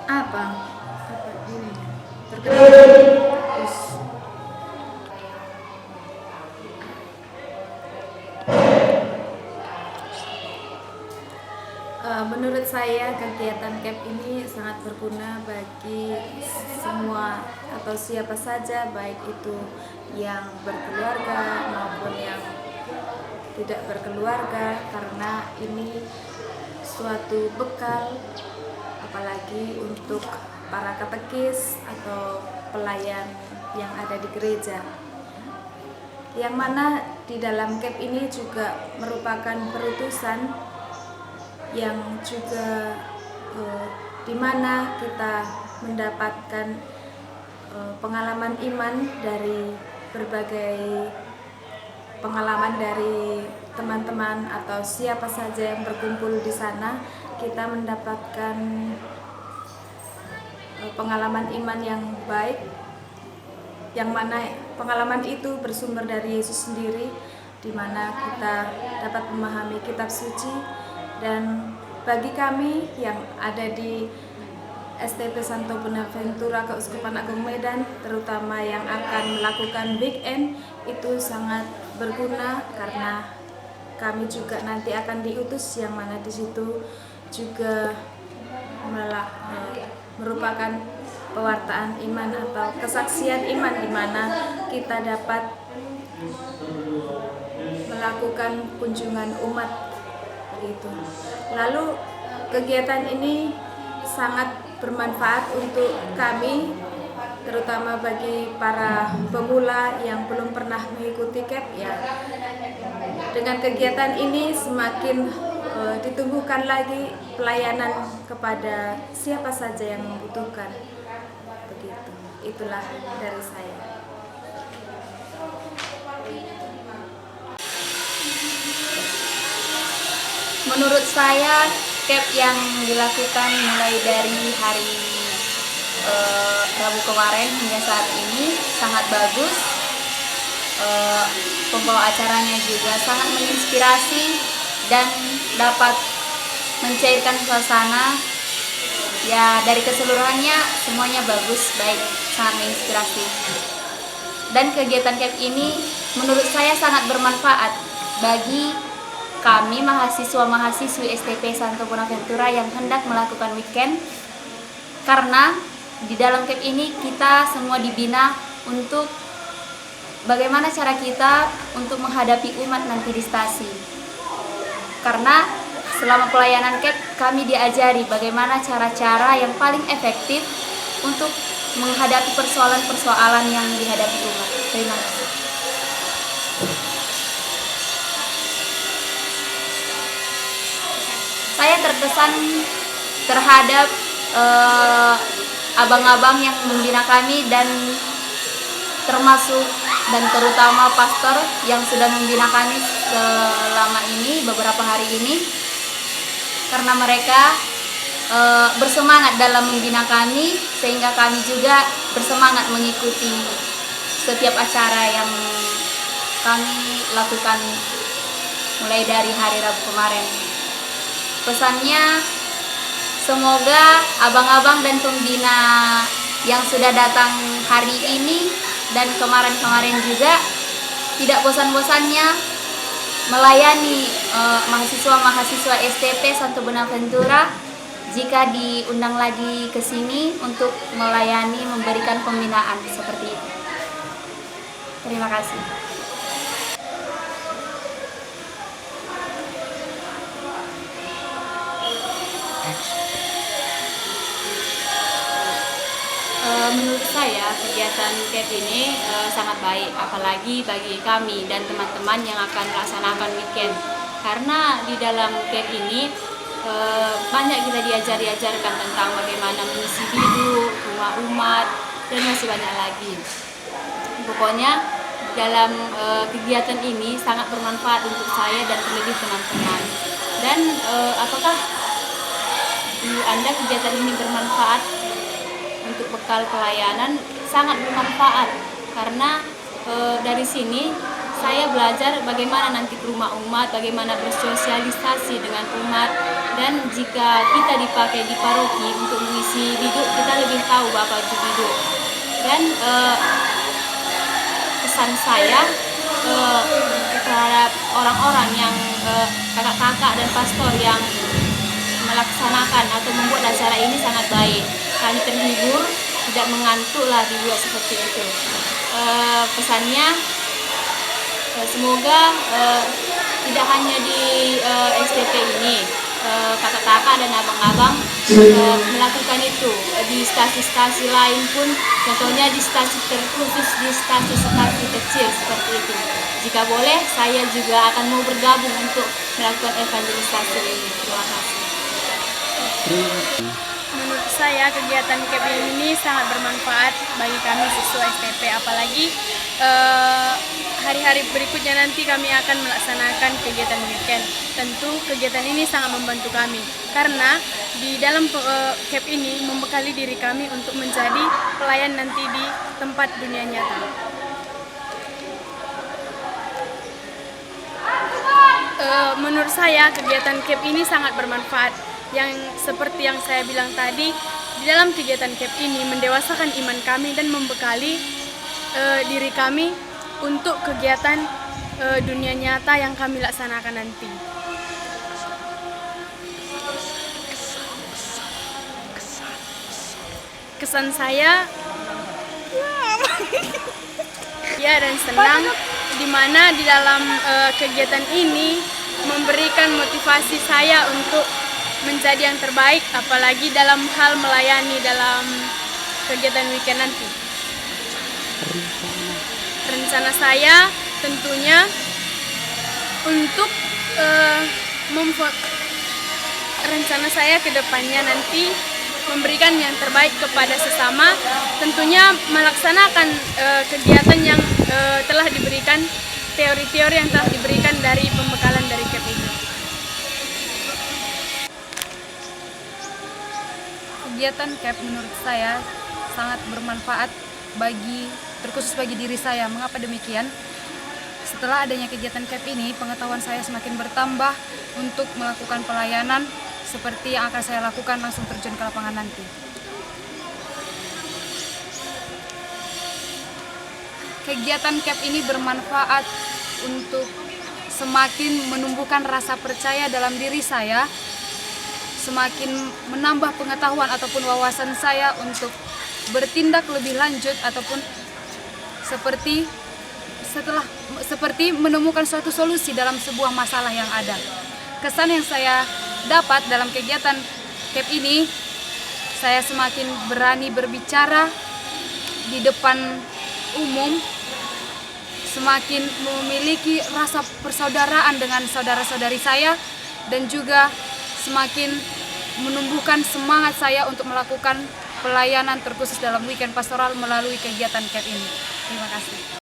Apa? Apa ini? Terkenal. Us. Menurut saya kegiatan camp ini sangat berguna bagi semua atau siapa saja, baik itu yang berkeluarga maupun yang tidak berkeluarga, karena ini suatu bekal apalagi untuk para katekis atau pelayan yang ada di gereja, yang mana di dalam camp ini juga merupakan perutusan yang juga di mana kita mendapatkan pengalaman iman dari berbagai pengalaman dari teman-teman atau siapa saja yang berkumpul di sana. Kita mendapatkan pengalaman iman yang baik, yang mana pengalaman itu bersumber dari Yesus sendiri, di mana kita dapat memahami kitab suci. Dan bagi kami yang ada di STP Santo Bonaventura Keuskupan Agung Medan, terutama yang akan melakukan weekend, itu sangat berguna karena kami juga nanti akan diutus, yang mana di situ juga merupakan pewartaan iman atau kesaksian iman, di mana kita dapat melakukan kunjungan umat begitu. Lalu kegiatan ini sangat bermanfaat untuk kami, terutama bagi para pemula yang belum pernah mengikuti CAP ya. Dengan kegiatan ini semakin ditumbuhkan lagi pelayanan kepada siapa saja yang membutuhkan. Begitu. Itulah dari saya. Menurut saya CAP yang dilakukan mulai dari hari Rabu kemarin hingga saat ini sangat bagus. Pembawa acaranya juga sangat menginspirasi dan dapat mencairkan suasana. Ya, dari keseluruhannya semuanya bagus, baik, sangat menginspirasi. Dan kegiatan CAP ini menurut saya sangat bermanfaat bagi kami mahasiswa-mahasiswi STP Santo Bonaventura yang hendak melakukan weekend, karena di dalam CAP ini kita semua dibina untuk bagaimana cara kita untuk menghadapi umat nanti di stasi. Karena selama pelayanan CAP kami diajari bagaimana cara-cara yang paling efektif untuk menghadapi persoalan-persoalan yang dihadapi umat. Terima kasih. Saya terkesan terhadap abang-abang yang membina kami, dan termasuk dan terutama pastor yang sudah membina kami selama ini, beberapa hari ini, karena mereka bersemangat dalam membina kami, sehingga kami juga bersemangat mengikuti setiap acara yang kami lakukan mulai dari hari Rabu kemarin. Pesannya, semoga abang-abang dan pembina yang sudah datang hari ini dan kemarin-kemarin juga tidak bosan-bosannya melayani mahasiswa-mahasiswa STP Santo Bonaventura jika diundang lagi ke sini untuk melayani, memberikan pembinaan seperti itu. Terima kasih. Menurut saya kegiatan CAP ini sangat baik, apalagi bagi kami dan teman-teman yang akan melaksanakan weekend. Karena di dalam CAP ini banyak kita diajarkan tentang bagaimana mengisi bidu, rumah umat, dan masih banyak lagi. Pokoknya dalam kegiatan ini sangat bermanfaat untuk saya dan terlebih teman-teman. Dan apakah menurut Anda kegiatan ini bermanfaat untuk bekal pelayanan? Sangat bermanfaat, karena dari sini saya belajar bagaimana nanti ke rumah umat, bagaimana bersosialisasi dengan umat, Dan jika kita dipakai di paroki untuk mengisi biduk, kita lebih tahu apa itu biduk. Dan pesan saya terhadap orang-orang yang kakak-kakak dan pastor yang melaksanakan atau membuat acara ini sangat baik. Kami terhibur, tidak mengantuklah dibuat seperti itu. Pesannya semoga tidak hanya di STP ini, kakak-kakak dan abang-abang melakukan itu di stasi-stasi lain pun, contohnya di stasi terkhusus, di stasi-stasi kecil seperti itu. Jika boleh, saya juga akan mau bergabung untuk melakukan evangelisasi ini. Terima kasih. Menurut saya kegiatan camp ini sangat bermanfaat bagi kami siswa STP, apalagi hari-hari berikutnya nanti kami akan melaksanakan kegiatan weekend. Tentu kegiatan ini sangat membantu kami karena di dalam camp ini membekali diri kami untuk menjadi pelayan nanti di tempat dunia nyata. Menurut saya kegiatan camp ini sangat bermanfaat. Yang seperti yang saya bilang tadi, di dalam kegiatan camp ini mendewasakan iman kami dan membekali diri kami untuk kegiatan dunia nyata yang kami laksanakan nanti. Kesan saya ya dan senang, di mana di dalam kegiatan ini memberikan motivasi saya untuk menjadi yang terbaik, apalagi dalam hal melayani dalam kegiatan weekend nanti. Rencana saya tentunya untuk rencana saya ke depannya nanti memberikan yang terbaik kepada sesama, tentunya melaksanakan kegiatan yang telah diberikan, teori-teori yang telah diberikan dari pembekalan dari camp ini. Kegiatan camp menurut saya sangat bermanfaat terkhusus bagi diri saya. Mengapa demikian? Setelah adanya kegiatan camp ini, pengetahuan saya semakin bertambah untuk melakukan pelayanan seperti yang akan saya lakukan langsung terjun ke lapangan nanti. Kegiatan camp ini bermanfaat untuk semakin menumbuhkan rasa percaya dalam diri saya, semakin menambah pengetahuan ataupun wawasan saya untuk bertindak lebih lanjut ataupun seperti menemukan suatu solusi dalam sebuah masalah yang ada. Kesan yang saya dapat dalam kegiatan camp ini, saya semakin berani berbicara di depan umum, semakin memiliki rasa persaudaraan dengan saudara-saudari saya, dan juga semakin menumbuhkan semangat saya untuk melakukan pelayanan terkhusus dalam weekend pastoral melalui kegiatan camp ini. Terima kasih.